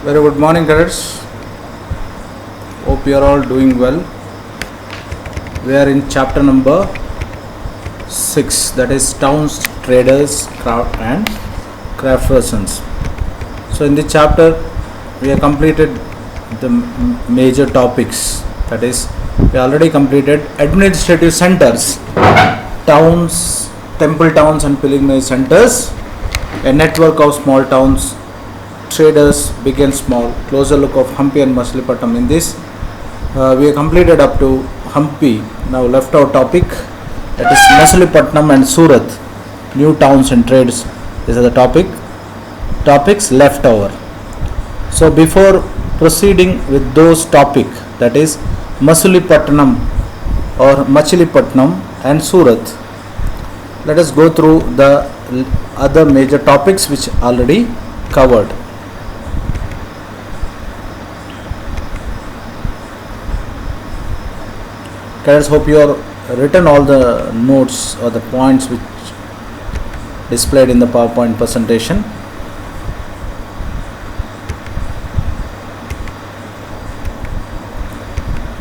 Very good morning, cadets. Hope you are all doing well. We are in chapter number 6, that is towns, traders, craft and craftspersons. So in this chapter we have completed the major topics, that is we already completed administrative centers, towns, temple towns and pilgrimage centers, a network of small towns, traders, big and small, closer look of Hampi and Machilipatnam. In this we have completed up to Hampi. Now left out topic, that is Machilipatnam and Surat, new towns and trades. These are the topics left over. So before proceeding with those topic, that is Machilipatnam and Surat, let us go through the other major topics which already covered. Cadets, hope you are written all the notes or the points which displayed in the PowerPoint presentation.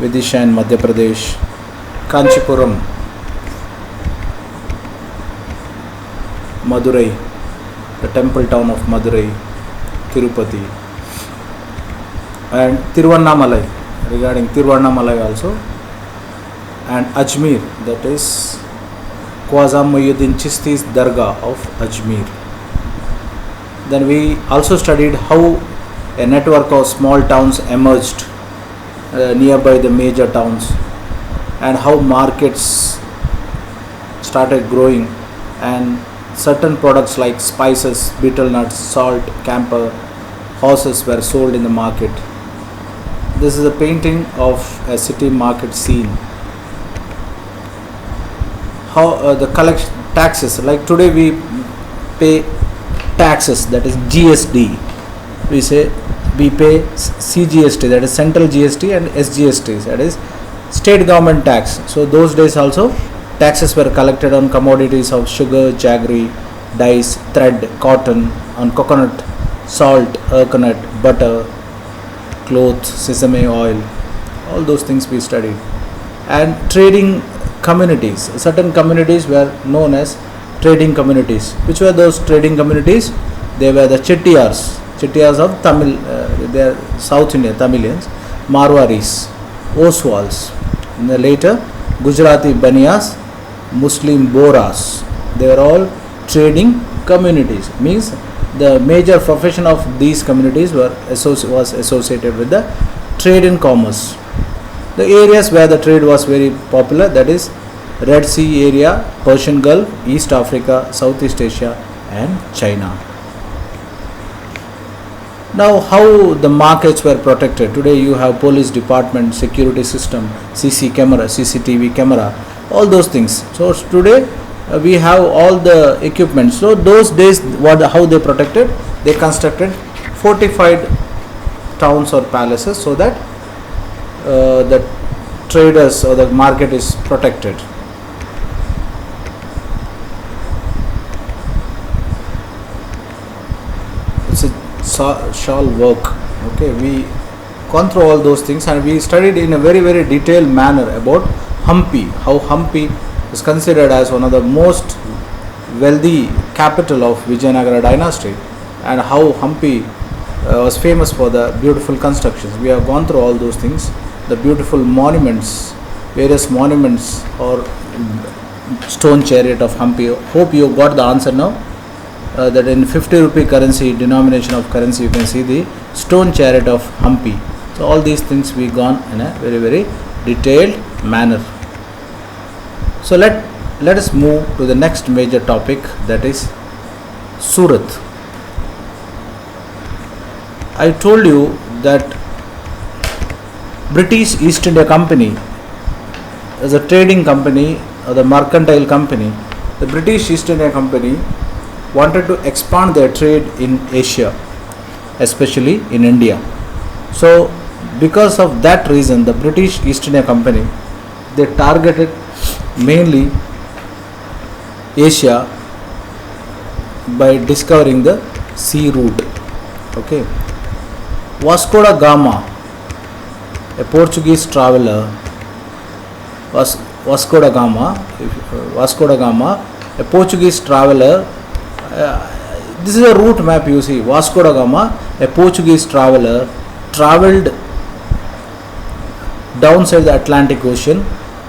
Vidisha in Madhya Pradesh, Kanchipuram, Madurai, the temple town of Madurai, Tirupati, and Tiruvannamalai, regarding Tiruvannamalai also, and Ajmer, that is Khwaja Muhyiddin Chisti's Dargah of Ajmer. Then we also studied how a network of small towns emerged nearby the major towns, and how markets started growing, and certain products like spices, betel nuts, salt, camphor, horses were sold in the market. This is a painting of a city market scene. How the collection taxes, like today we pay taxes, that is GST. We pay CGST, that is central GST, and SGST, that is state government tax. So those days also taxes were collected on commodities of sugar, jaggery, dyes, thread, cotton, on coconut, salt, coconut, butter, cloth, sesame oil, all those things we studied. And trading communities, certain communities were known as trading communities. Which were those trading communities? They were the Chettiars of Tamil, they are South India, Tamilians, Marwaris, Oswals, and then later Gujarati Baniyas, Muslim Boras. They were all trading communities. Means the major profession of these communities was associated with the trade and commerce. The areas where the trade was very popular, that is Red Sea area, Persian Gulf, East Africa, Southeast Asia and China. Now how the markets were protected. Today you have police department, security system, CCTV camera, all those things. So today we have all the equipment. So those days how they protected? They constructed fortified towns or palaces so that the traders or the market is protected. It's a shawl work. Okay, we gone through all those things, and we studied in a very detailed manner about Hampi, how Hampi is considered as one of the most wealthy capital of Vijayanagara dynasty, and how Hampi was famous for the beautiful constructions. We have gone through all those things, the beautiful monuments, various monuments or stone chariot of Hampi. Hope you got the answer now. That in 50 rupee currency, denomination of currency, you can see the stone chariot of Hampi. So all these things we gone in a very detailed manner. So let us move to the next major topic, that is Surat. I told you that British East India Company as a trading company or the mercantile company, the British East India Company wanted to expand their trade in Asia, especially in India. So because of that reason, the British East India Company, they targeted mainly Asia by discovering the sea route. Okay, Vasco da Gama, a Portuguese traveler, Vasco da Gama, a Portuguese traveler. This is a route map you see. Vasco da Gama, a Portuguese traveler, travelled downside the Atlantic Ocean,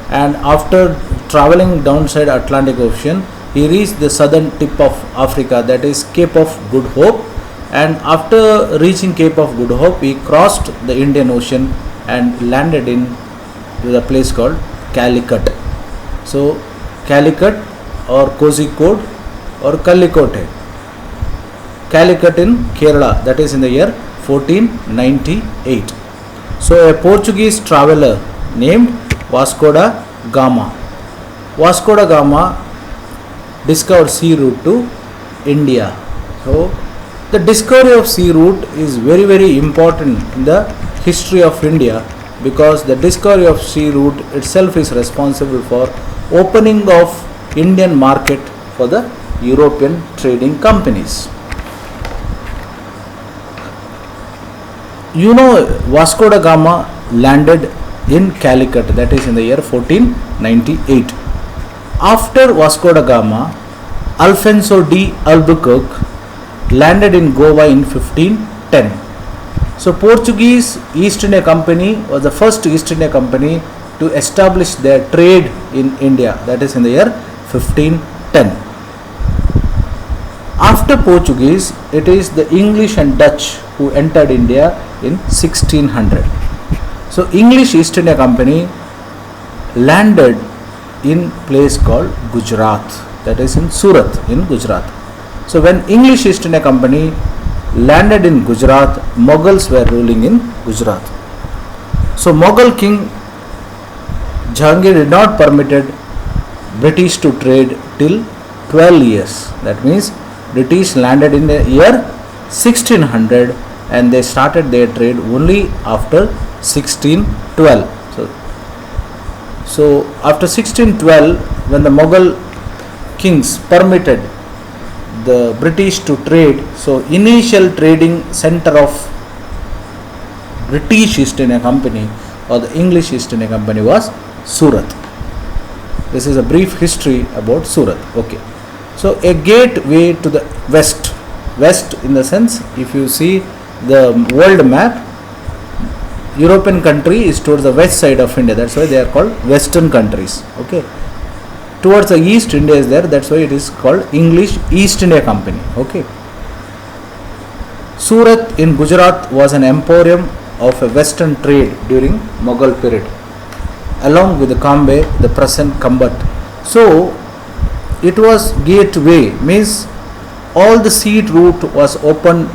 and after travelling downside Atlantic Ocean, he reached the southern tip of Africa, that is Cape of Good Hope, and after reaching Cape of Good Hope, he crossed the Indian Ocean and landed in the place called Calicut. So Calicut or Kozhikode or Calicote, Calicut in Kerala, that is in the year 1498. So a Portuguese traveller named Vasco da Gama. Vasco da Gama discovered sea route to India. So the discovery of sea route is very, very important in the history of India, because the discovery of sea route itself is responsible for opening of Indian market for the European trading companies. You know, Vasco da Gama landed in Calicut, that is in the year 1498. After Vasco da Gama, Alfonso de Albuquerque landed in Goa in 1510. So Portuguese East India Company was the first East India Company to establish their trade in India, that is in the year 1510. After Portuguese, it is the English and Dutch who entered India in 1600. So English East India Company landed in place called Gujarat, that is in Surat in Gujarat. So when English East India Company landed in Gujarat, Mughals were ruling in Gujarat. So Mughal king Jahangir did not permitted British to trade till 12 years. That means British landed in the year 1600 and they started their trade only after 1612. So after 1612, when the Mughal kings permitted the British to trade, so initial trading center of British East India Company or the English East India Company was Surat. This is a brief history about Surat. Okay. So a gateway to the west. West in the sense, if you see the world map, European country is towards the west side of India. That's why they are called Western countries. Okay. Towards the east, India is there. That's why it is called English East India Company. Okay. Surat in Gujarat was an emporium of a western trade during Mughal period, along with the Cambay, the present Kambat. So it was gateway, means all the sea route was open.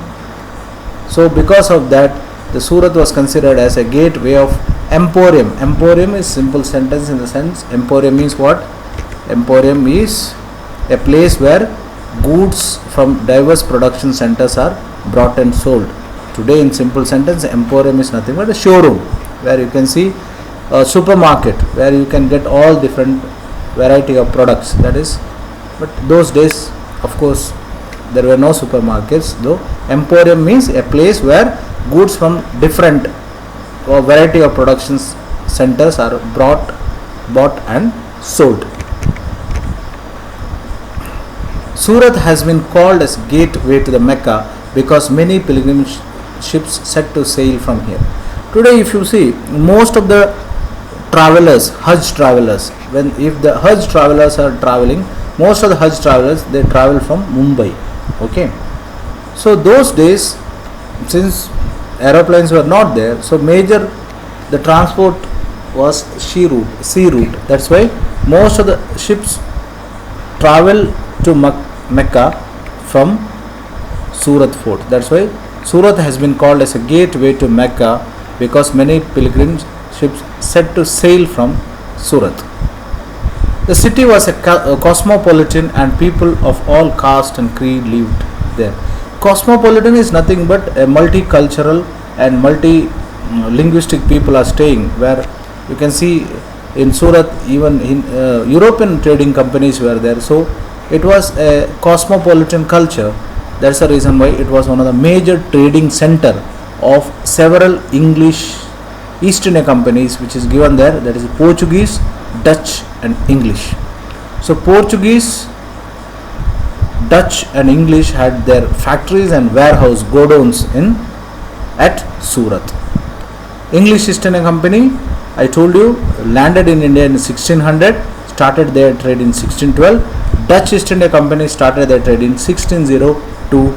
So because of that, the Surat was considered as a gateway of emporium. Emporium is simple sentence in the sense, emporium means what? Emporium is a place where goods from diverse production centers are brought and sold. Today in simple sentence, emporium is nothing but a showroom where you can see a supermarket where you can get all different variety of products. That is, but those days of course there were no supermarkets, though. Emporium means a place where goods from different or variety of production centers are bought and sold. Surat has been called as gateway to the Mecca because many pilgrimage ships set to sail from here. Today if you see, most of the travelers, Hajj travelers, if the Hajj travelers are traveling, most of the Hajj travelers, they travel from Mumbai. Okay. So those days, since aeroplanes were not there, so the transport was sea route. That's why most of the ships travel to Mecca from Surat fort. That's why Surat has been called as a gateway to Mecca because many pilgrim ships set to sail from Surat. The city was a cosmopolitan and people of all caste and creed lived there. Cosmopolitan is nothing but a multicultural and multi-linguistic people are staying, where you can see in Surat even in European trading companies were there. So it was a cosmopolitan culture. That's the reason why it was one of the major trading center of several English East India companies which is given there, that is Portuguese, Dutch and English. So Portuguese, Dutch and English had their factories and warehouse godowns in at Surat. English East India Company, I told you, landed in India in 1600, started their trade in 1612. Dutch East India Company started their trade in 1602.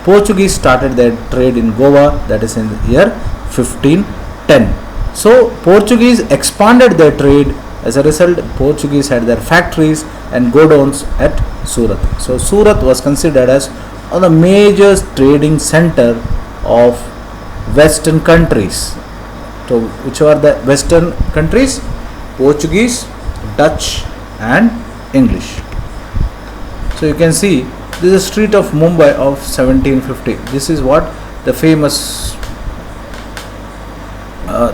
Portuguese started their trade in Goa, that is in the year 1510. So Portuguese expanded their trade. As a result, Portuguese had their factories and godowns at Surat. So Surat was considered as one of the major trading center of Western countries. So which are the Western countries? Portuguese, Dutch and English. So you can see this is a street of Mumbai of 1750. This is what the famous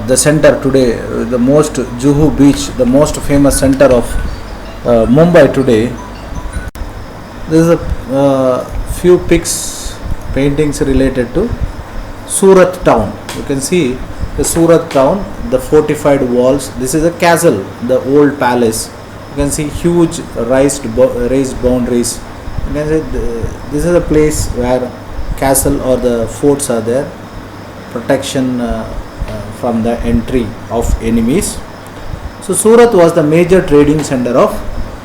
the center today, the most Juhu beach, the most famous center of Mumbai today. There is a few pics, paintings related to Surat town. You can see the Surat town, the fortified walls. This is a castle, the old palace. You can see huge raised boundaries. You can see this is a place where castle or the forts are there, protection from the entry of enemies. So Surat was the major trading center of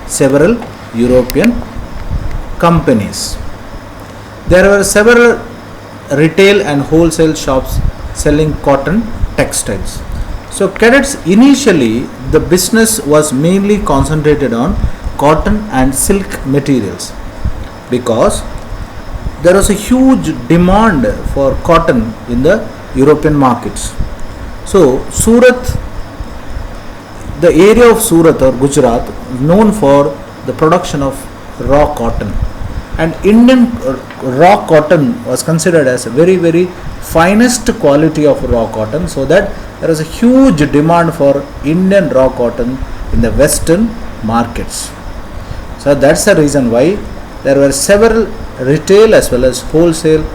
several European companies. There were several retail and wholesale shops selling cotton textiles. So cadets, initially the business was mainly concentrated on cotton and silk materials because there was a huge demand for cotton in the European markets. So Surat, the area of Surat or Gujarat, is known for the production of raw cotton, and Indian raw cotton was considered as a very finest quality of raw cotton, so that there is a huge demand for Indian raw cotton in the Western markets. So that's the reason why there were several retail as well as wholesale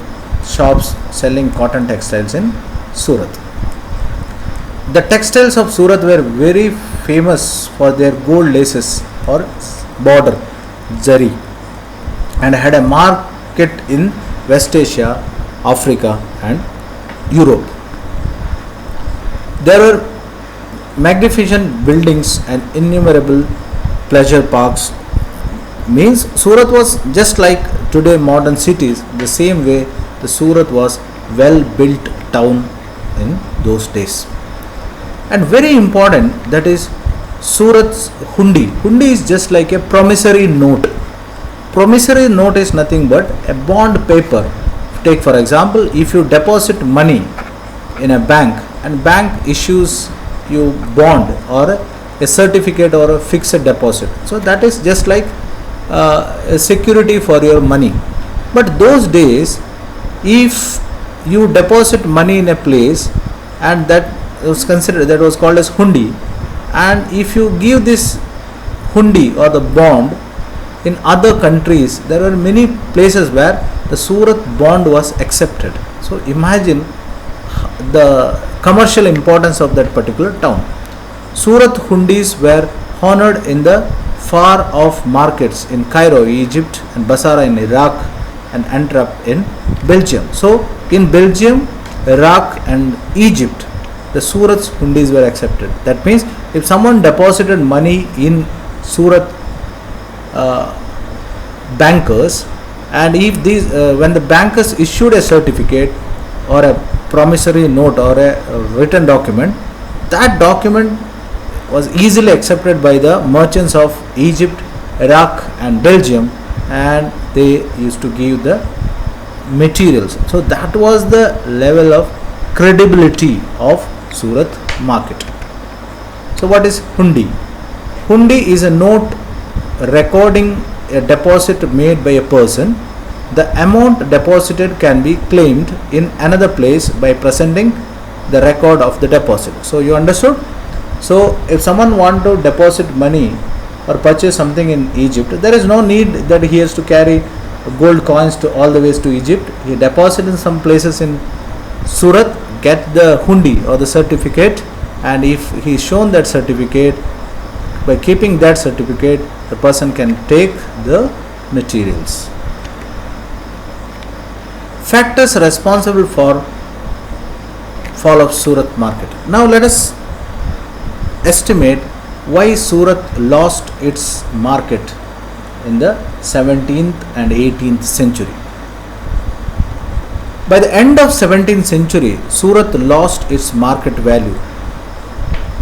shops selling cotton textiles in Surat. The textiles of Surat were very famous for their gold laces or border, zari, and had a market in West Asia, Africa and Europe. There were magnificent buildings and innumerable pleasure parks. Means Surat was just like today modern cities. The same way the Surat was well built town in those days. And very important, that is Surat's hundi. Hundi is just like a promissory note. Promissory note is nothing but a bond paper. Take for example, if you deposit money in a bank and bank issues you bond or a certificate or a fixed deposit, so that is just like a security for your money. But those days, if you deposit money in a place and that was called as hundi, and if you give this hundi or the bond in other countries, there were many places where the Surat bond was accepted. So imagine the commercial importance of that particular town. Surat hundis were honored in the far off markets in Cairo, Egypt, and Basra in Iraq, and Antwerp in Belgium. So in Belgium, Iraq and Egypt, the Surat's hundis were accepted. That means if someone deposited money in Surat bankers, and if these when the bankers issued a certificate or a promissory note or a written document, that document was easily accepted by the merchants of Egypt, Iraq and Belgium, and they used to give the materials. So that was the level of credibility of Surat market. So what is hundi? Hundi is a note recording a deposit made by a person. The amount deposited can be claimed in another place by presenting the record of the deposit. So you understood? So if someone want to deposit money or purchase something in Egypt, there is no need that he has to carry gold coins to all the ways to Egypt. He deposits in some places in Surat get the hundi or the certificate, and if he is shown that certificate, by keeping that certificate, the person can take the materials. Factors responsible for fall of Surat market. Now let us estimate why Surat lost its market in the 17th and 18th century. By the end of 17th century, Surat lost its market value.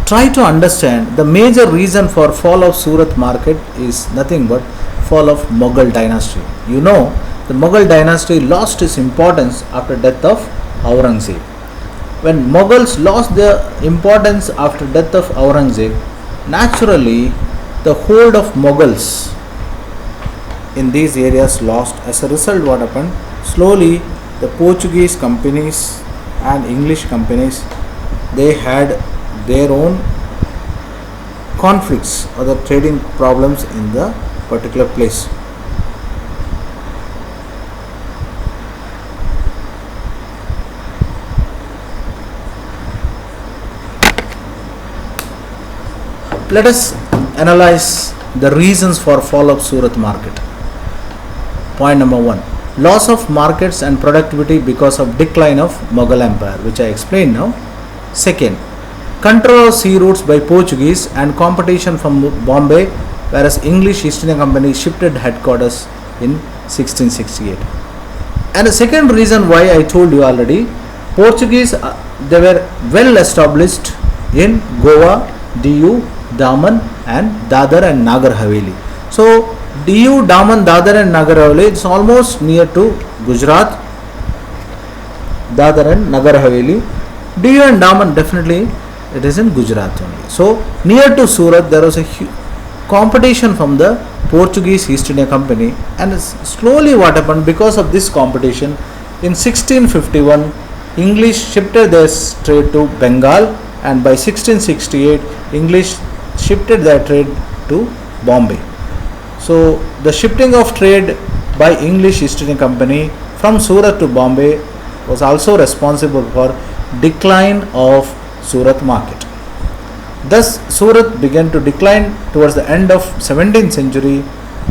Try to understand the major reason for fall of Surat market is nothing but fall of Mughal dynasty. You know, the Mughal dynasty lost its importance after death of Aurangzeb. When Mughals lost their importance after death of Aurangzeb, naturally the hold of Mughals in these areas lost. As a result, what happened? Slowly the Portuguese companies and English companies, they had their own conflicts or the trading problems in the particular place. Let us analyze the reasons for fall of Surat market. Point number 1. Loss of markets and productivity because of decline of Mughal Empire, which I explained now. Second, control of sea routes by Portuguese and competition from Bombay, whereas English East India Company shifted headquarters in 1668. And the second reason why I told you already, Portuguese, they were well established in Goa, Diu, Daman and Dadar and Nagar Haveli. So Diu, Daman, Dadar and Nagar Haveli is almost near to Gujarat, Dadar and Nagar Haveli. Diu and Daman, definitely it is in Gujarat only. So near to Surat there was a competition from the Portuguese East India Company, and slowly what happened, because of this competition, in 1651 English shifted their trade to Bengal, and by 1668 English shifted their trade to Bombay. So the shifting of trade by English East India Company from Surat to Bombay was also responsible for decline of Surat market. Thus Surat began to decline towards the end of 17th century,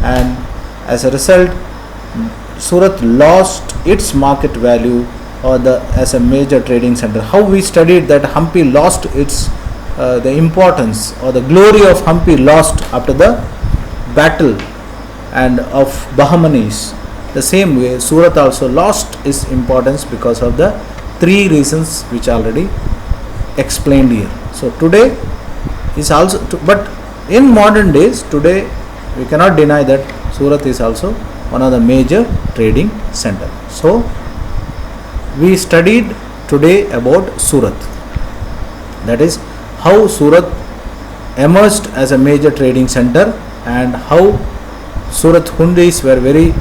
and as a result Surat lost its market value as a major trading center. How we studied that Hampi lost its the importance, or the glory of Hampi lost after the battle and of Bahmanis. The same way Surat also lost its importance because of the three reasons which already explained here. So today is also, but in modern days today we cannot deny that Surat is also one of the major trading center. So we studied today about Surat, that is how Surat emerged as a major trading center, and how Surat hundis were very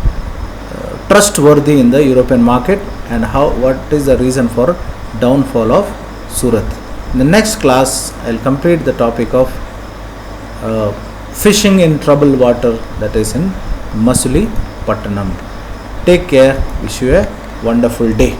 trustworthy in the European market, and what is the reason for downfall of Surat. In the next class I will complete the topic of fishing in troubled water, that is in Masuli Pattanam. Take care. Wish you a wonderful day.